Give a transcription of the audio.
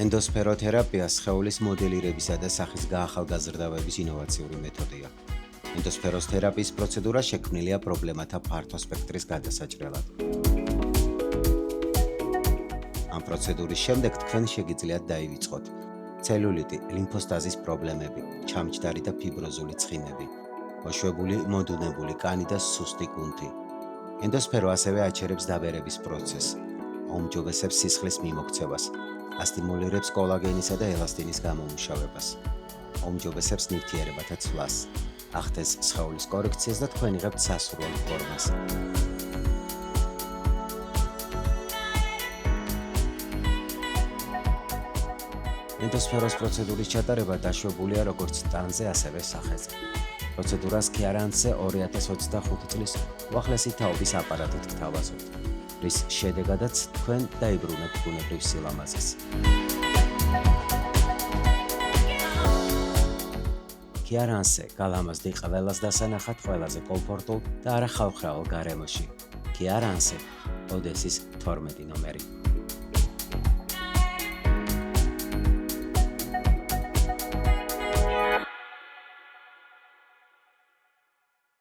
ენდოსფეროთერაპია სხეულის მოდელირებისა და სახის გაახალგაზრდავების ინოვაციური მეთოდია. ენდოსფეროს თერაპიის პროცედურა შექმნილია პრობლემათა ფართო სპექტრის გადასაჭრელად. ამ პროცედურის შემდეგ თქვენ შეგიძლიათ დაივიწყოთ ცელულიტი, ლიმფოსტაზის პრობლემები, ჩამჯდარი და ფიბროზული ცხიმები, მოშვებული, მოდუნებული კანი და სუსტი გუნთი. ენდოსფერო ასევე აჩერებს დაბერების პროცესს, აუმჯობესებს სისხლის მიმოქცევას, ასტიმულირებს კოლაგენისა და ელასტინის გამომუშავებას, აუმჯობესებს ნივთიერებათა ცვლას, ახდენს სხეულის კორექციას და თქვენ იღებთ სასურველ ფორმას. ენდოსფეროს პროცედურის ჩატარება დაშვებულია როგორც ტანზე, ასევე სახეზე. პროცედურას ქიარანსზე 2025 წლის უახლესი თაობის აპარატით გთავაზობთ, რის შედეგადაც თქვენ დაიბრუნებთ ბუნებრივ სილამაზეს. ქიარანსზე გალამაზდი ყველას დასანახად ყველაზე კომფორტულ და არახალხრავალ გარემოში. ქიარანსზე ოდესის 12 ნომერი.